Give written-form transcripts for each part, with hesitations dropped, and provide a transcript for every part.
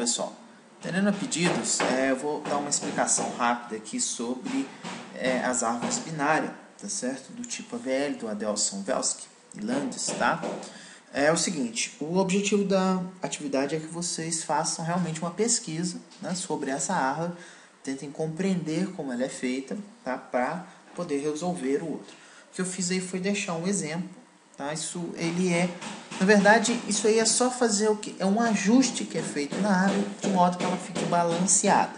Bom, pessoal, atendendo a pedidos, eu vou dar uma explicação rápida aqui sobre as árvores binárias, tá certo? Do tipo AVL, do Adelson-Velsky e Landes, tá? É o seguinte, o objetivo da atividade é que vocês façam realmente uma pesquisa, né, sobre essa árvore, tentem compreender como ela é feita, tá? Para poder resolver o outro. O que eu fiz aí foi deixar um exemplo, tá? Na verdade, isso aí é só fazer o que? É um ajuste que é feito na árvore, de modo que ela fique balanceada,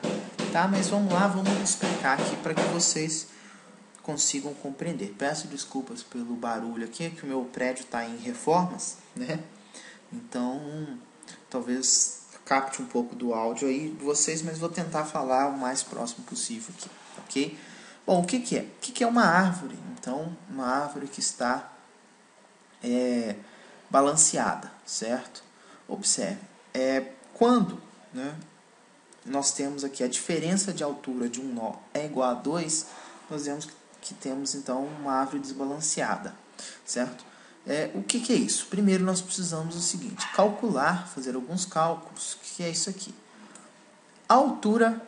tá? Mas vamos lá, vamos explicar aqui para que vocês consigam compreender. Peço desculpas pelo barulho aqui, que o meu prédio está em reformas, né? Então, talvez capte um pouco do áudio aí de vocês, mas vou tentar falar o mais próximo possível aqui, ok? Bom, o que é? O que é uma árvore? Então, uma árvore que está balanceada, certo? Observe, quando, né, nós temos aqui a diferença de altura de um nó é igual a 2, nós vemos que temos então uma árvore desbalanceada, certo? O que é isso? Primeiro nós precisamos do seguinte, fazer alguns cálculos, que é isso aqui. A altura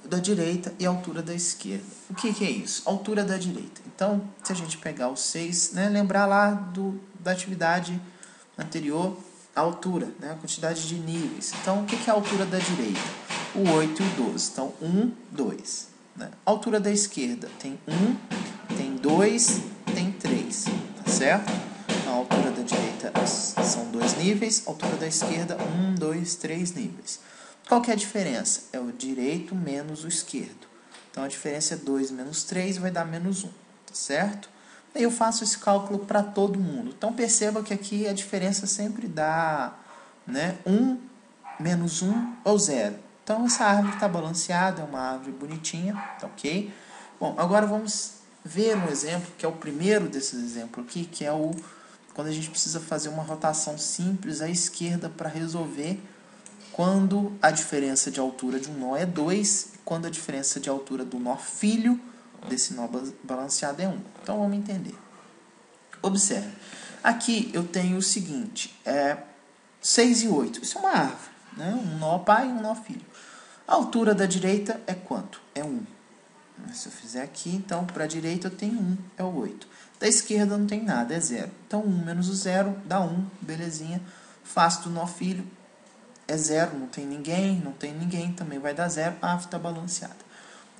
da direita e a altura da esquerda. O que é isso? A altura da direita. Então, se a gente pegar o 6, né, lembrar lá da atividade anterior, a altura, né, a quantidade de níveis. Então, o que é a altura da direita? O 8 e o 12. Então, 1, 2. Né? A altura da esquerda tem 1, tem 2, tem 3. Tá certo? A altura da direita são 2 níveis, a altura da esquerda, 1, 2, 3 níveis. Qual que é a diferença? É o direito menos o esquerdo. Então, a diferença é 2 menos 3, vai dar menos 1. Tá certo? Aí eu faço esse cálculo para todo mundo. Então, perceba que aqui a diferença sempre dá, né, 1 menos 1 ou 0. Então, essa árvore está balanceada, é uma árvore bonitinha, tá ok? Bom, agora vamos ver um exemplo, que é o primeiro desses exemplos aqui, que é quando a gente precisa fazer uma rotação simples à esquerda para resolver quando a diferença de altura de um nó é 2 e quando a diferença de altura do nó filho desse nó balanceado é 1. Então, vamos entender. Observe. Aqui eu tenho o seguinte, 6 e 8. Isso é uma árvore, né? Um nó pai e um nó filho. A altura da direita é quanto? É 1. Se eu fizer aqui, então, para a direita eu tenho 1, é o 8. Da esquerda não tem nada, é 0. Então, 1 menos o 0 dá 1, belezinha. Faço do nó filho, é 0, não tem ninguém, também vai dar 0, a árvore está balanceada.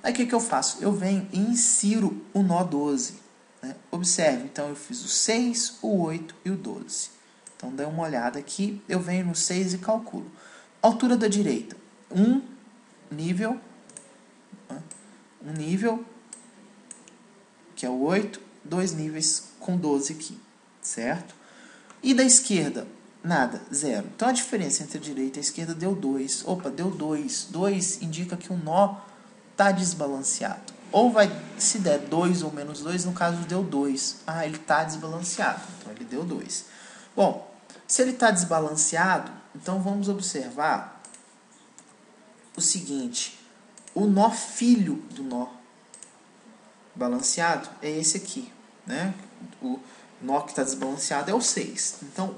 Aí, o que eu faço? Eu venho e insiro o nó 12. Né? Observe, então, eu fiz o 6, o 8 e o 12. Então, dá uma olhada aqui, eu venho no 6 e calculo. Altura da direita, 1 nível, que é o 8, 2 níveis com 12 aqui, certo? E da esquerda, nada, 0. Então, a diferença entre a direita e a esquerda deu 2. Opa, deu 2. 2 indica que o nó está desbalanceado. Ou se der 2 ou menos 2, no caso deu 2. Ah, ele está desbalanceado, então ele deu 2. Bom, se ele está desbalanceado, então vamos observar o seguinte. O nó filho do nó balanceado é esse aqui, né? O nó que está desbalanceado é o 6. Então,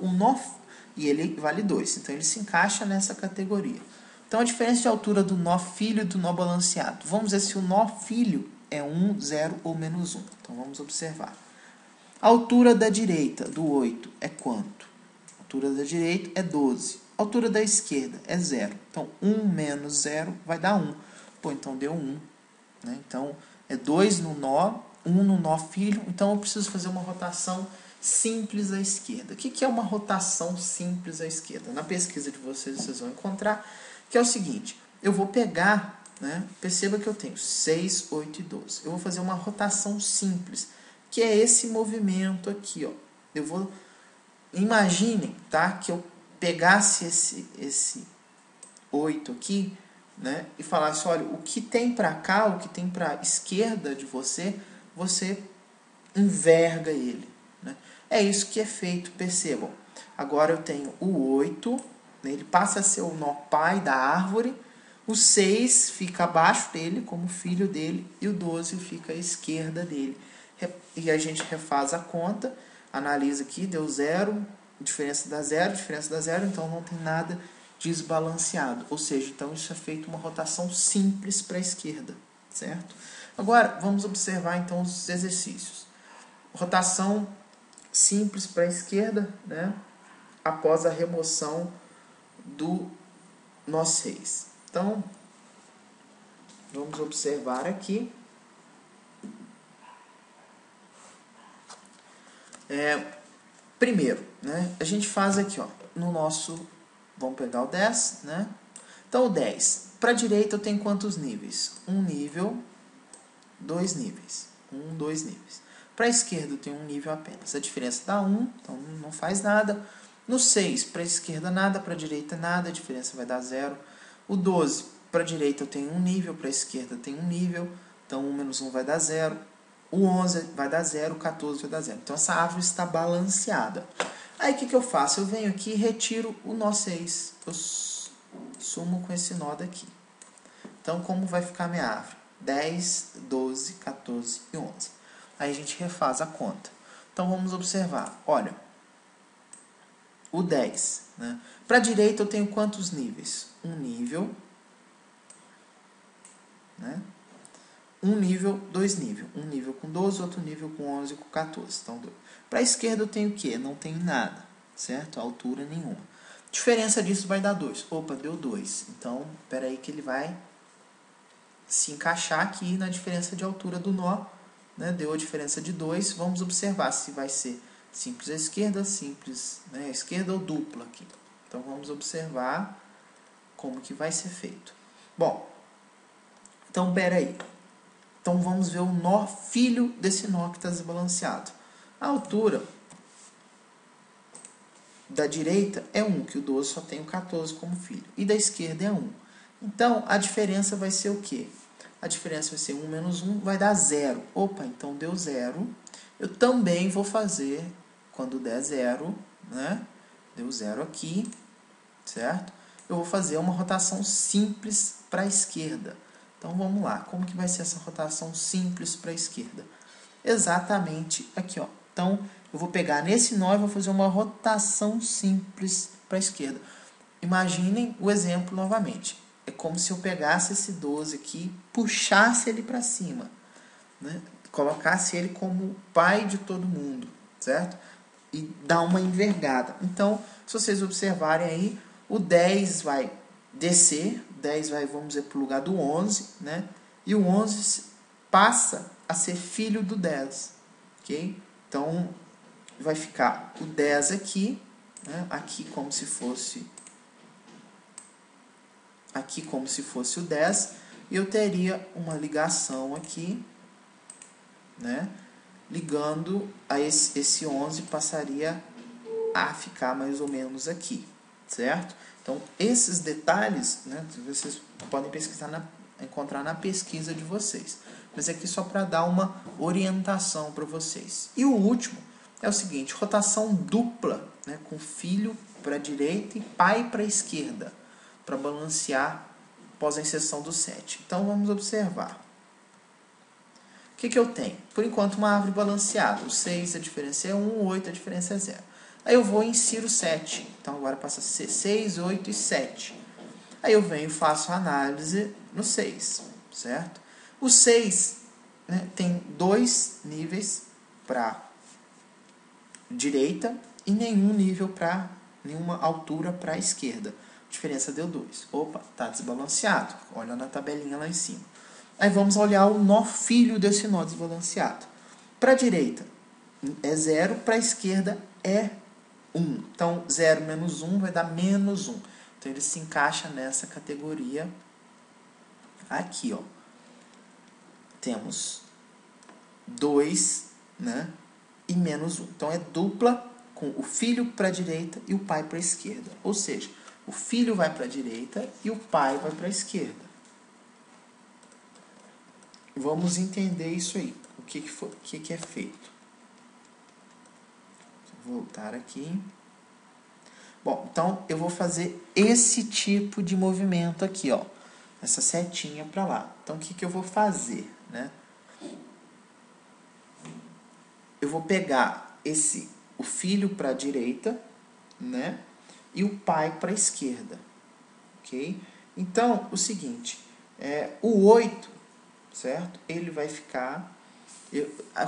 e ele vale 2. Então, ele se encaixa nessa categoria. Então, a diferença de altura do nó filho e do nó balanceado. Vamos ver se o nó filho é 1, 0 ou menos 1. Então, vamos observar. A altura da direita do 8 é quanto? A altura da direita é 12. A altura da esquerda é 0. Então, 1 menos 0 vai dar 1. Pô, então deu 1. Né? Então, é 2 no nó, 1 no nó filho. Então, eu preciso fazer uma rotação simples à esquerda. O que é uma rotação simples à esquerda? Na pesquisa de vocês vão encontrar que é o seguinte. Eu vou pegar, né? Perceba que eu tenho 6, 8 e 12. Eu vou fazer uma rotação simples, que é esse movimento aqui. Ó. Imaginem, tá? Que eu pegasse esse 8 aqui, né, e falasse, olha, o que tem para cá, o que tem para a esquerda de você enverga ele. Né? É isso que é feito, percebam. Agora eu tenho o 8, né, ele passa a ser o nó pai da árvore, o 6 fica abaixo dele, como filho dele, e o 12 fica à esquerda dele. E a gente refaz a conta, analisa aqui, deu 0, diferença dá 0, então não tem nada desbalanceado. Ou seja, então isso é feito uma rotação simples para a esquerda, certo? Agora, vamos observar então os exercícios. Rotação simples para a esquerda, né? Após a remoção do nó 6. Então, vamos observar aqui. Primeiro, né, a gente faz aqui, ó, no nosso... Vamos pegar o 10, né? Então, o 10. Para a direita eu tenho quantos níveis? Um nível, 2 níveis. 2 níveis. Para a esquerda eu tenho um nível apenas. A diferença dá 1, então não faz nada. No 6, para a esquerda nada, para a direita nada, a diferença vai dar 0. O 12, para a direita eu tenho um nível, para a esquerda eu tenho um nível, então 1 menos 1 vai dar 0. O 11 vai dar 0, o 14 vai dar 0. Então essa árvore está balanceada. Aí o que eu faço? Eu venho aqui e retiro o nó 6. Eu sumo com esse nó daqui. Então como vai ficar a minha árvore? 10, 12, 14 e 11. Aí a gente refaz a conta. Então vamos observar. Olha, o 10. Né? Para a direita eu tenho quantos níveis? Um nível. Né? Um nível, 2 níveis. Um nível com 12, outro nível com 11 e com 14. Então, 2. Para a esquerda eu tenho o quê? Não tenho nada, certo? Altura nenhuma. Diferença disso vai dar 2. Opa, deu 2. Então, espera aí que ele vai se encaixar aqui na diferença de altura do nó. Né? Deu a diferença de 2. Vamos observar se vai ser simples à esquerda, simples, né, à esquerda ou dupla aqui. Então, vamos observar como que vai ser feito. Bom, então, espera aí. Então, vamos ver o nó filho desse nó que está desbalanceado. A altura da direita é 1, que o 12 só tem o 14 como filho. E da esquerda é 1. Então, a diferença vai ser o quê? A diferença vai ser 1 menos 1, vai dar 0. Opa, então deu 0. Eu também vou fazer, quando der 0, né? Deu 0 aqui, certo? Eu vou fazer uma rotação simples para a esquerda. Então, vamos lá. Como que vai ser essa rotação simples para a esquerda? Exatamente aqui, ó. Então, eu vou pegar nesse nó e vou fazer uma rotação simples para a esquerda. Imaginem o exemplo novamente. É como se eu pegasse esse 12 aqui, puxasse ele para cima, né? Colocasse ele como pai de todo mundo, certo? E dar uma envergada. Então, se vocês observarem aí, o 10 vai descer, 10 vai, vamos dizer, para o lugar do 11, né? E o 11 passa a ser filho do 10, ok? Então, vai ficar o 10 aqui, né? Aqui como se fosse o 10, e eu teria uma ligação aqui, né? Ligando a esse 11 passaria a ficar mais ou menos aqui, certo? Então, esses detalhes, né, vocês podem encontrar na pesquisa de vocês. Mas aqui só para dar uma orientação para vocês. E o último é o seguinte, rotação dupla, né, com filho para a direita e pai para a esquerda, para balancear após a inserção do 7. Então, vamos observar. O que eu tenho? Por enquanto, uma árvore balanceada. O 6, a diferença é 1, o 8, a diferença é 0. Aí eu vou e insiro 7. Então, agora passa a ser 6, 8 e 7. Aí eu venho e faço a análise no 6, certo? O 6, né, tem 2 níveis para direita e nenhuma altura para a esquerda. A diferença deu 2. Opa, está desbalanceado. Olha na tabelinha lá em cima. Aí vamos olhar o nó filho desse nó desbalanceado. Para a direita é 0, para a esquerda é 1. Então, 0 menos 1 vai dar menos 1. Então, ele se encaixa nessa categoria aqui, ó. Temos 2, né, e menos 1. Então, é dupla com o filho para a direita e o pai para a esquerda. Ou seja, o filho vai para a direita e o pai vai para a esquerda. Vamos entender isso aí. O que é feito. Vou voltar aqui. Bom, então eu vou fazer esse tipo de movimento aqui, ó. Essa setinha para lá. Então, o que eu vou fazer, né? Eu vou pegar o filho para a direita, né? E o pai para a esquerda. ok? Então, o seguinte, o 8, certo? Ele vai ficar,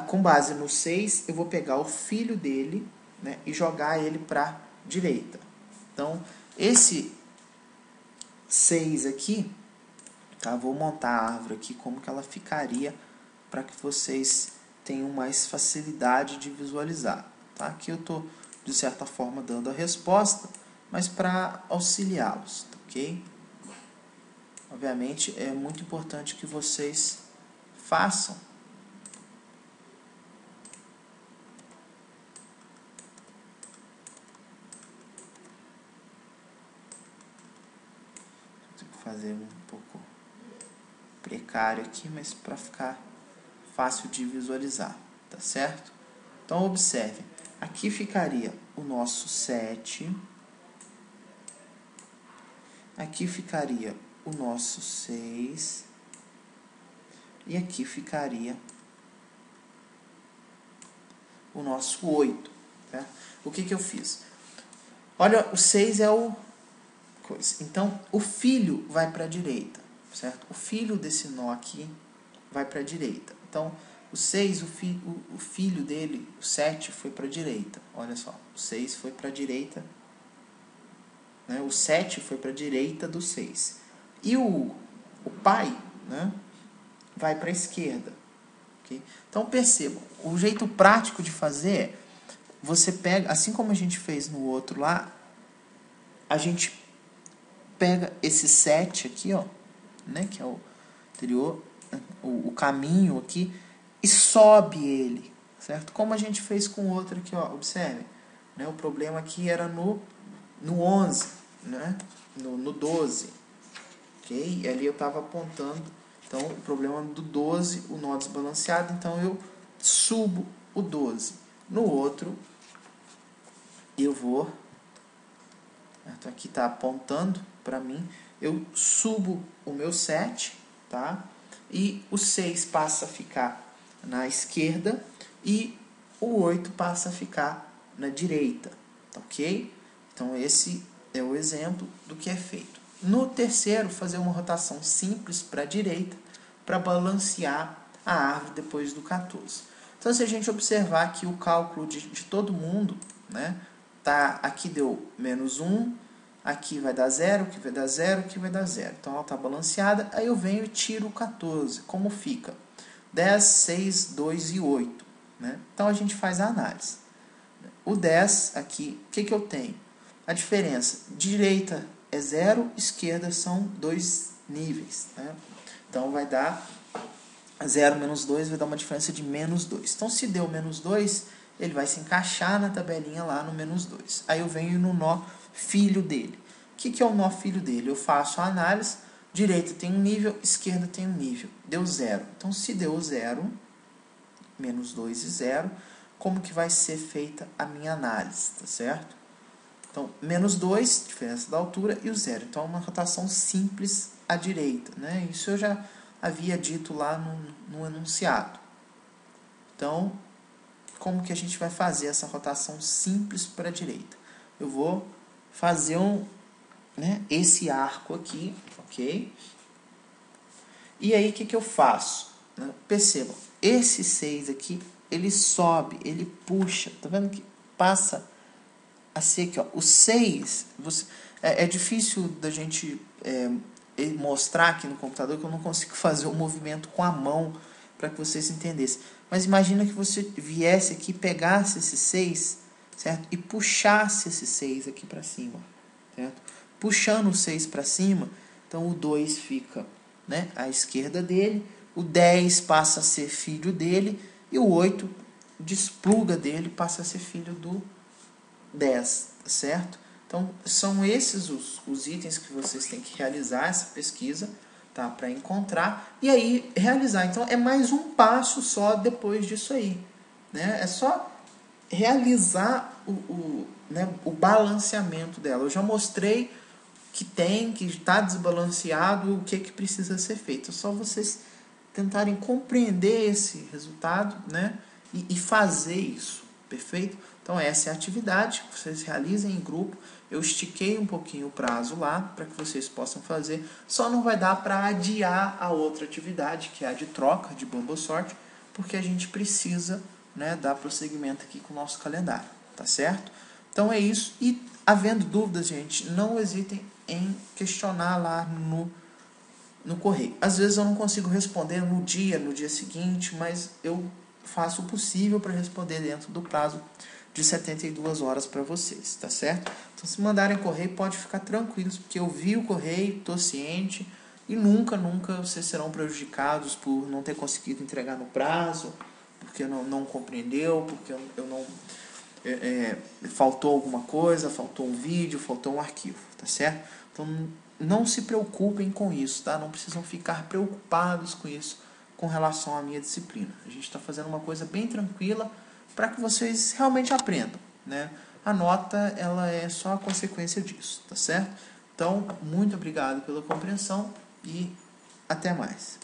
com base no 6, eu vou pegar o filho dele, né, e jogar ele para a direita. Então, esse 6 aqui, tá? Vou montar a árvore aqui, como que ela ficaria, para que vocês tenham mais facilidade de visualizar. Tá? Aqui eu estou, de certa forma, dando a resposta, mas para auxiliá-los, ok? Obviamente, é muito importante que vocês façam. Vou fazer um pouco precário aqui, mas para ficar fácil de visualizar, tá certo? Então, observe, aqui ficaria o nosso 7, aqui ficaria o nosso 6, e aqui ficaria o nosso 8. Tá? O que eu fiz? Olha, o 6 é o coisa. Então, o filho vai para a direita, certo? O filho desse nó aqui vai para a direita. Então, o 6, o filho dele, o 7, foi para a direita. Olha só, o 6 foi para a direita, né? O 7 foi para a direita do 6. E o pai, né, vai para a esquerda. Okay? Então, percebam, o jeito prático de fazer é, você pega, assim como a gente fez no outro lá, a gente pega esse 7 aqui, ó, né, que é o anterior, o caminho aqui, e sobe ele, certo? Como a gente fez com o outro aqui, ó, observe, né, o problema aqui era no 11, né, no 12, ok? E ali eu estava apontando, então, o problema do 12, o nó desbalanceado, então eu subo o 12. No outro, eu vou, certo? Aqui está apontando para mim, eu subo o meu 7, tá? E o 6 passa a ficar na esquerda e o 8 passa a ficar na direita, tá, ok? Então, esse é o exemplo do que é feito. No terceiro, fazer uma rotação simples para a direita para balancear a árvore depois do 14. Então, se a gente observar aqui o cálculo de todo mundo, né, tá, aqui deu menos 1, aqui vai dar 0, aqui vai dar 0, aqui vai dar 0. Então, ela está balanceada. Aí eu venho e tiro o 14. Como fica? 10, 6, 2 e 8. Né? Então, a gente faz a análise. O 10 aqui, o que eu tenho? A diferença, direita é 0, esquerda são 2 níveis. Né? Então, vai dar 0 menos 2, vai dar uma diferença de menos 2. Então, se deu menos 2, ele vai se encaixar na tabelinha lá no menos 2. Aí eu venho no nó filho dele. O que é o nó filho dele? Eu faço a análise, direita tem um nível, esquerda tem um nível. Deu 0. Então, se deu 0, menos 2 e 0, como que vai ser feita a minha análise, tá certo? Então, menos 2, diferença da altura, e o 0. Então, é uma rotação simples à direita, né? Isso eu já havia dito lá no enunciado. Então, como que a gente vai fazer essa rotação simples para a direita? Eu vou fazer esse arco aqui, ok? E aí, o que eu faço? Né? Percebam, esse 6 aqui, ele sobe, ele puxa, tá vendo que passa a ser aqui, ó, o 6, é difícil da gente mostrar aqui no computador, que eu não consigo fazer o movimento com a mão para que vocês entendessem. Mas imagina que você viesse aqui, pegasse esse 6, certo? E puxasse esse 6 aqui para cima, certo? Puxando o 6 para cima, então o 2 fica, né, à esquerda dele, o 10 passa a ser filho dele, e o 8 despluga dele, passa a ser filho do 10, certo? Então, são esses os itens que vocês têm que realizar essa pesquisa, tá? Para encontrar e aí realizar. Então, é mais um passo só depois disso aí, né? É só realizar o balanceamento dela. Eu já mostrei que está desbalanceado, o que precisa ser feito. É só vocês tentarem compreender esse resultado, né? E fazer isso, Perfeito? Então essa é a atividade que vocês realizem em grupo. Eu estiquei um pouquinho o prazo lá para que vocês possam fazer. Só não vai dar para adiar a outra atividade, que é a de troca de Bumble Sort, porque a gente precisa, né, dar prosseguimento aqui com o nosso calendário, tá certo? Então é isso. E havendo dúvidas, gente, não hesitem em questionar lá no correio. Às vezes eu não consigo responder no dia seguinte, mas eu faço o possível para responder dentro do prazo de 72 horas para vocês, tá certo? Então, se mandarem correio, pode ficar tranquilos, porque eu vi o correio, estou ciente, e nunca vocês serão prejudicados por não ter conseguido entregar no prazo, porque não compreendeu, porque eu não faltou alguma coisa, faltou um vídeo, faltou um arquivo, tá certo? Então, não se preocupem com isso, tá? Não precisam ficar preocupados com isso com relação à minha disciplina. A gente está fazendo uma coisa bem tranquila para que vocês realmente aprendam, né? A nota, ela é só a consequência disso, tá certo? Então, muito obrigado pela compreensão e até mais.